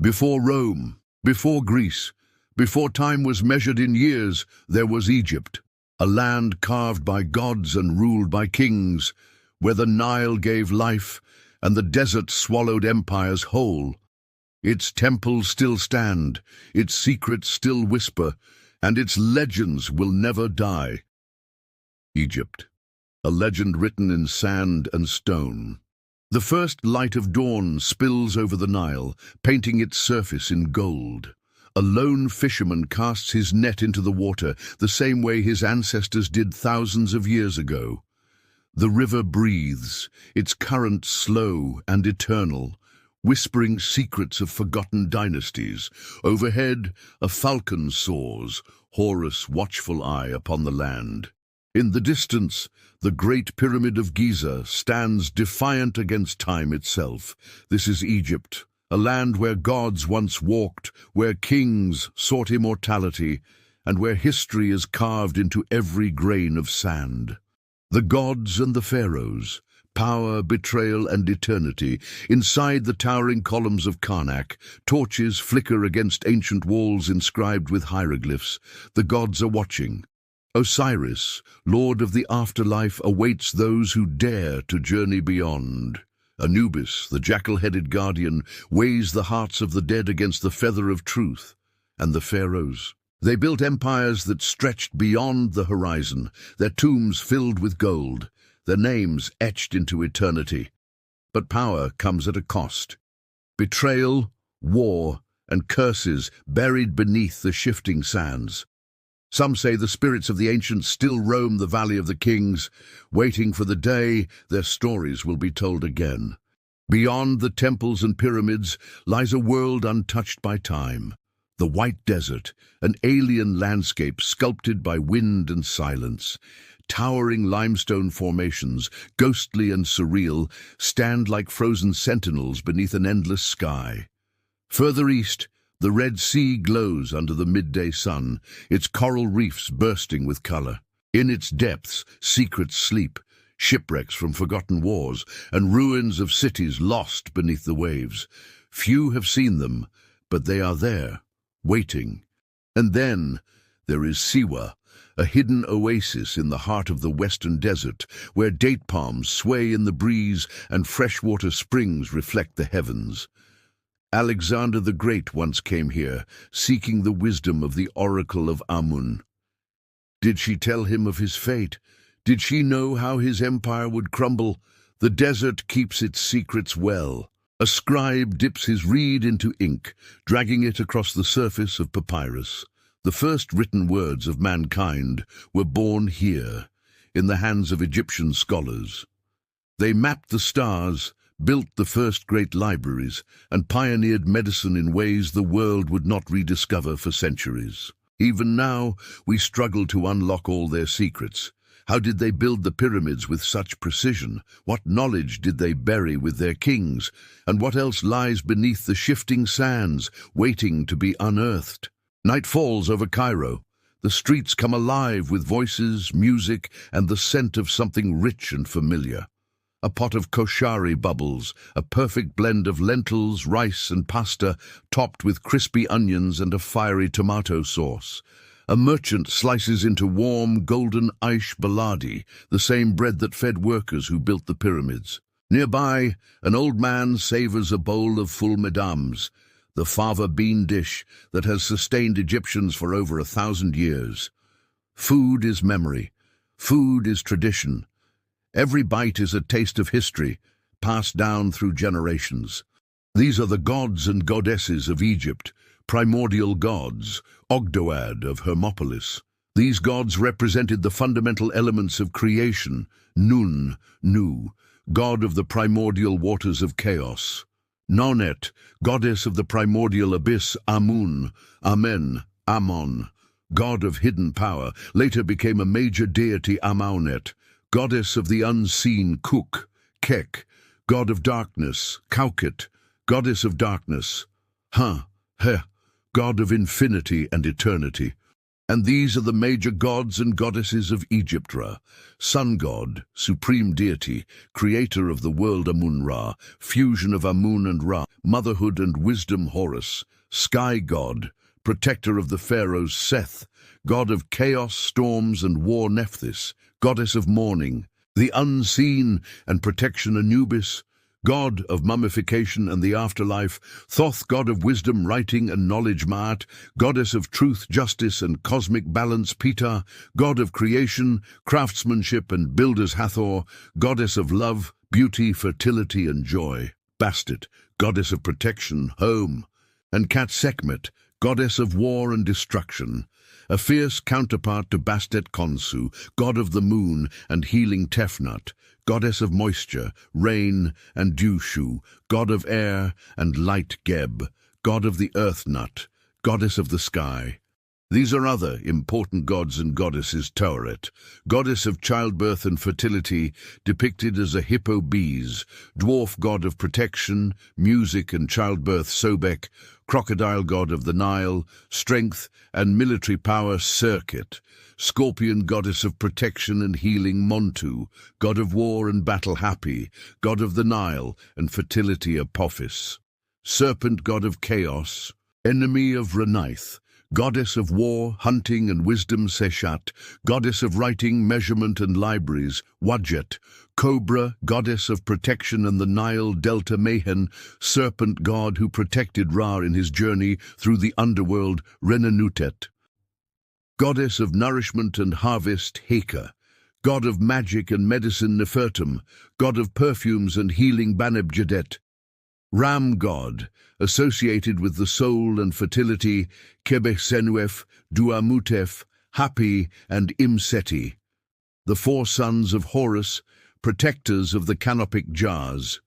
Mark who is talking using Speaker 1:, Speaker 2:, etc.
Speaker 1: Before Rome, before Greece, before time was measured in years, there was Egypt, a land carved by gods and ruled by kings, where the Nile gave life and the desert swallowed empires whole. Its temples still stand, its secrets still whisper, and its legends will never die. Egypt, a legend written in sand and stone. The first light of dawn spills over the Nile, painting its surface in gold. A lone fisherman casts his net into the water, the same way his ancestors did thousands of years ago. The river breathes, its current slow and eternal, whispering secrets of forgotten dynasties. Overhead, a falcon soars, Horus' watchful eye upon the land. In the distance, the Great Pyramid of Giza stands defiant against time itself. This is Egypt, a land where gods once walked, where kings sought immortality, and where history is carved into every grain of sand. The gods and the pharaohs, power, betrayal, and eternity. Inside the towering columns of Karnak, torches flicker against ancient walls inscribed with hieroglyphs. The gods are watching. Osiris, lord of the afterlife, awaits those who dare to journey beyond. Anubis, the jackal-headed guardian, weighs the hearts of the dead against the feather of truth. And the pharaohs. They built empires that stretched beyond the horizon, their tombs filled with gold, their names etched into eternity. But power comes at a cost. Betrayal, war, and curses buried beneath the shifting sands. Some say the spirits of the ancients still roam the Valley of the Kings, waiting for the day their stories will be told again. Beyond the temples and pyramids lies a world untouched by time. The White Desert, an alien landscape sculpted by wind and silence. Towering limestone formations, ghostly and surreal, stand like frozen sentinels beneath an endless sky. Further east, the Red Sea glows under the midday sun, its coral reefs bursting with color. In its depths, secrets sleep, shipwrecks from forgotten wars, and ruins of cities lost beneath the waves. Few have seen them, but they are there, waiting. And then there is Siwa, a hidden oasis in the heart of the western desert, where date palms sway in the breeze and freshwater springs reflect the heavens. Alexander the Great once came here, seeking the wisdom of the oracle of Amun. Did she tell him of his fate? Did she know how his empire would crumble? The desert keeps its secrets well. A scribe dips his reed into ink, dragging it across the surface of papyrus. The first written words of mankind were born here, in the hands of Egyptian scholars. They mapped the stars, built the first great libraries, and pioneered medicine in ways the world would not rediscover for centuries. Even now, we struggle to unlock all their secrets. How did they build the pyramids with such precision? What knowledge did they bury with their kings? And what else lies beneath the shifting sands, waiting to be unearthed? Night falls over Cairo. The streets come alive with voices, music, and the scent of something rich and familiar. A pot of koshari bubbles, a perfect blend of lentils, rice, and pasta, topped with crispy onions and a fiery tomato sauce. A merchant slices into warm, golden aish baladi, the same bread that fed workers who built the pyramids. Nearby, an old man savors a bowl of full medams, the fava bean dish that has sustained Egyptians for over 1,000 years. Food is memory. Food is tradition. Every bite is a taste of history, passed down through generations. These are the gods and goddesses of Egypt, primordial gods, Ogdoad of Hermopolis. These gods represented the fundamental elements of creation, Nun, Nu, god of the primordial waters of chaos. Nonet, goddess of the primordial abyss, Amun, Amen, Amon, god of hidden power, later became a major deity, Amaunet, goddess of the unseen, Kuk, Kek, god of darkness, Kauket, goddess of darkness, Heh, god of infinity and eternity. And these are the major gods and goddesses of Egypt: Ra, sun god, supreme deity, creator of the world; Amun-Ra, fusion of Amun and Ra, motherhood and wisdom; Horus, sky god, protector of the pharaohs; Seth, god of chaos, storms and war; Nephthys, goddess of mourning, the unseen and protection; Anubis, god of mummification and the afterlife; Thoth, god of wisdom, writing and knowledge; Maat, goddess of truth, justice and cosmic balance; Ptah, god of creation, craftsmanship and builders; Hathor, goddess of love, beauty, fertility and joy; Bastet, goddess of protection, home; and Kat Sekhmet, goddess of war and destruction. A fierce counterpart to Bastet, Khonsu, god of the moon and healing; Tefnut, goddess of moisture, rain and dew; Shu, god of air and light; Geb, god of the earth; Nut, goddess of the sky. These are other important gods and goddesses. Tauret, goddess of childbirth and fertility, depicted as a hippo bees; dwarf, god of protection, music and childbirth; Sobek, crocodile, god of the Nile, strength and military power; Serket, scorpion, goddess of protection and healing; Montu, god of war and battle; Hapi, god of the Nile and fertility; Apophis, serpent, god of chaos, enemy of Renaith, goddess of war, hunting and wisdom; Seshat, goddess of writing, measurement and libraries; Wadjet, cobra, goddess of protection and the Nile Delta; Mehen, serpent god who protected Ra in his journey through the underworld; Renanutet, goddess of nourishment and harvest; Heka, god of magic and medicine; Nefertum, god of perfumes and healing; Banebjedet, ram god, associated with the soul and fertility; Kebehsenuef, Duamutef, Hapi, and Imseti, the four sons of Horus, protectors of the canopic jars.